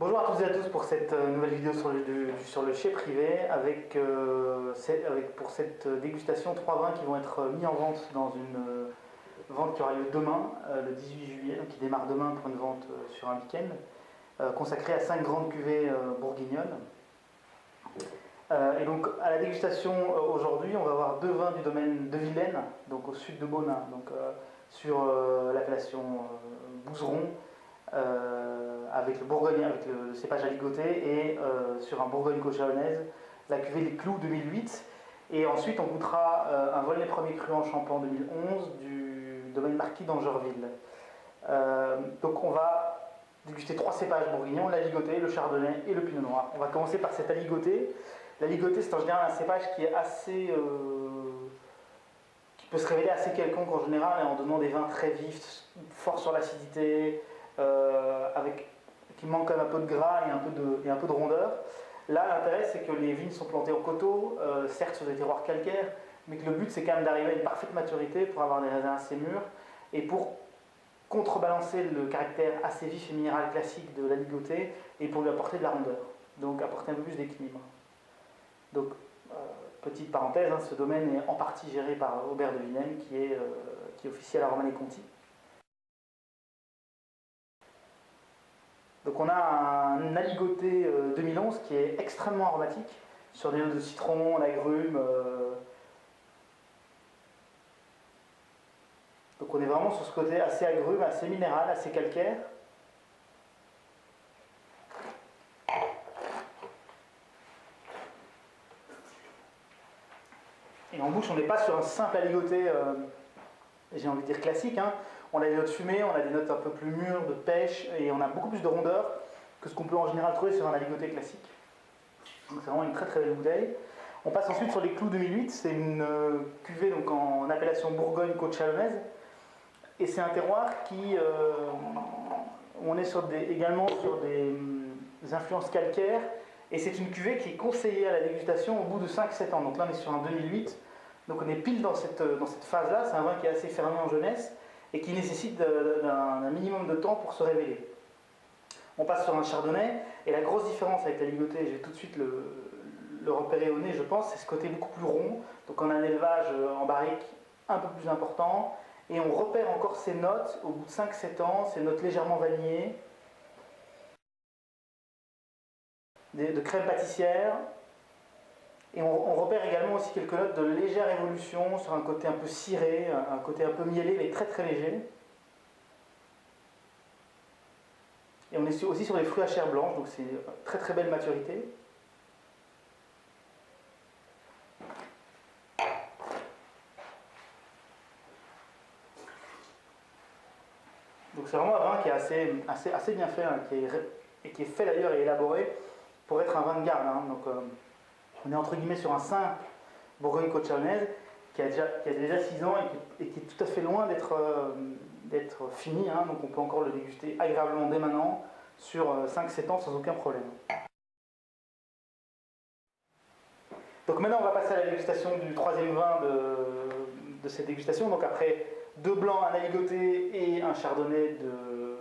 Bonjour à toutes et à tous pour cette nouvelle vidéo sur le chai privé pour cette dégustation 3 vins qui vont être mis en vente dans une vente qui aura lieu demain, le 18 juillet, donc qui démarre demain pour une vente sur un week-end, consacrée à 5 grandes cuvées bourguignonnes. Et donc à la dégustation aujourd'hui, on va avoir 2 vins du domaine de Vilaine, donc au sud de Beaune, donc sur l'appellation Bouzeron, avec le Bourgogne, avec le cépage aligoté, et sur un Bourgogne-Côte chalonnaise, la cuvée des Clous 2008. Et ensuite, on goûtera un Volnay premier cru en Champan 2011 du domaine Marquis d'Angerville. Donc on va déguster 3 cépages bourguignons, l'aligoté, le chardonnay et le pinot noir. On va commencer par cet aligoté. L'aligoté, c'est en général un cépage qui est assez... qui peut se révéler assez quelconque en général, en donnant des vins très vifs, forts sur l'acidité, qui manque quand même un peu de gras et un peu de rondeur. Là, l'intérêt, c'est que les vignes sont plantées en coteaux, certes sur des terroirs calcaires, mais que le but, c'est quand même d'arriver à une parfaite maturité pour avoir des raisins assez mûrs et pour contrebalancer le caractère assez vif et minéral classique de l'aligoté et pour lui apporter de la rondeur, donc apporter un peu plus d'équilibre. Donc, petite parenthèse, ce domaine est en partie géré par Aubert de Vilaine, qui officie à la Romanée-Conti. Donc on a un aligoté 2011 qui est extrêmement aromatique, sur des notes de citron, d'agrumes. Donc on est vraiment sur ce côté assez agrume, assez minéral, assez calcaire. Et en bouche, on n'est pas sur un simple aligoté, j'ai envie de dire classique. On a des notes fumées, on a des notes un peu plus mûres, de pêche, et on a beaucoup plus de rondeur que ce qu'on peut en général trouver sur un aligoté classique. Donc c'est vraiment une très très belle bouteille. On passe ensuite sur les Clous 2008, c'est une cuvée donc en appellation Bourgogne-Côte chalonnaise, et c'est un terroir qui, on est également sur des influences calcaires, et c'est une cuvée qui est conseillée à la dégustation au bout de 5-7 ans. Donc là on est sur un 2008, donc on est pile dans cette phase-là. C'est un vin qui est assez fermé en jeunesse et qui nécessite d'un minimum de temps pour se révéler. On passe sur un chardonnay, et la grosse différence avec l'aligoté, je vais tout de suite le repérer au nez, je pense, c'est ce côté beaucoup plus rond. Donc on a un élevage en barrique un peu plus important, et on repère encore ces notes au bout de 5-7 ans, ces notes légèrement vanillées, de crème pâtissière. Et on repère également aussi quelques notes de légère évolution sur un côté un peu ciré, un côté un peu mielé, mais très très léger. Et on est aussi sur les fruits à chair blanche, donc c'est très très belle maturité. Donc c'est vraiment un vin qui est assez bien fait, qui est fait d'ailleurs et élaboré pour être un vin de garde. Donc on est entre guillemets sur un saint Bourgogne-Côte chalonnaise qui a déjà 6 ans et qui est tout à fait loin d'être fini. Donc on peut encore le déguster agréablement dès maintenant sur 5-7 ans sans aucun problème. Donc maintenant on va passer à la dégustation du 3e vin de cette dégustation. Donc après 2 blancs, un aligoté et un chardonnay de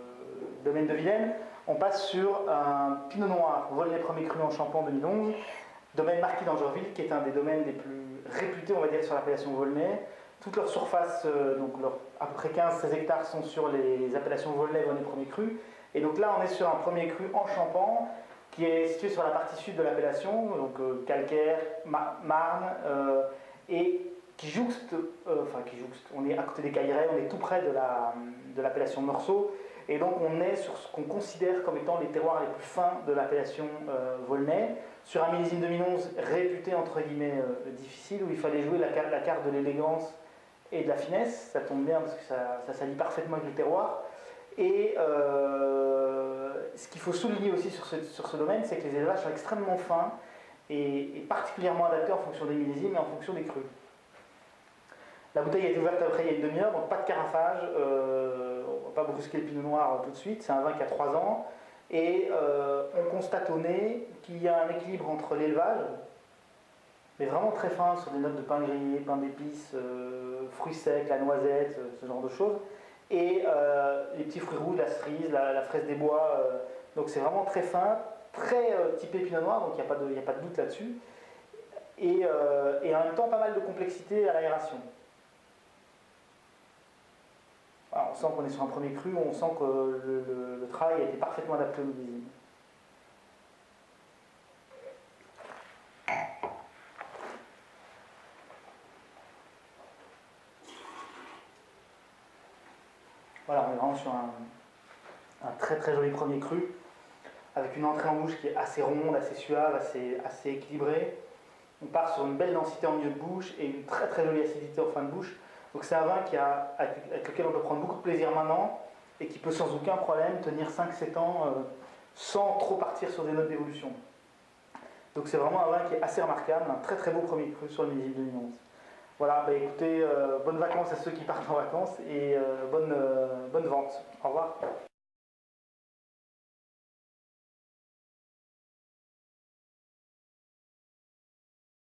domaine de Vilaine, on passe sur un pinot noir Volnay premier cru en Champan 2011, domaine Marquis d'Angerville, qui est un des domaines les plus réputés, on va dire, sur l'appellation Volnay. Toute leur surface, donc à peu près 15-16 hectares, sont sur les appellations Volnay, Volnay premier cru. Et donc là, on est sur un premier cru en Champan, qui est situé sur la partie sud de l'appellation, donc calcaire, marne, et qui jouxte, on est à côté des Caillerets, on est tout près de l'appellation Meursault, et donc on est sur ce qu'on considère comme étant les terroirs les plus fins de l'appellation Volnay, sur un millésime 2011 réputé entre guillemets difficile, où il fallait jouer la carte de l'élégance et de la finesse. Ça tombe bien parce que ça s'allie parfaitement avec le terroir. Et ce qu'il faut souligner aussi sur ce domaine, c'est que les élevages sont extrêmement fins et particulièrement adaptés en fonction des millésimes et en fonction des crus. La bouteille a été ouverte après il y a une demi-heure, donc pas de carafage, on ne va pas brusquer le pinot noir tout de suite, c'est un vin qui a 3 ans, et on constate au nez qu'il y a un équilibre entre l'élevage, mais vraiment très fin, sur des notes de pain grillé, pain d'épices, fruits secs, la noisette, ce genre de choses, et les petits fruits rouges, la cerise, la fraise des bois, Donc c'est vraiment très fin, très typé Pinot Noir, donc il n'y a pas de doute là-dessus. Et en même temps pas mal de complexité à l'aération. Voilà, on sent qu'on est sur un premier cru, on sent que le travail a été parfaitement adapté au millésime. Voilà, on est vraiment sur un très très joli premier cru, avec une entrée en bouche qui est assez ronde, assez suave, assez équilibrée. On part sur une belle densité en milieu de bouche et une très très jolie acidité en fin de bouche. Donc c'est un vin avec lequel on peut prendre beaucoup de plaisir maintenant et qui peut sans aucun problème tenir 5-7 ans sans trop partir sur des notes d'évolution. Donc c'est vraiment un vin qui est assez remarquable, un très très beau premier cru sur le millésime 2011. Voilà, bah écoutez, bonnes vacances à ceux qui partent en vacances et bonne vente. Au revoir.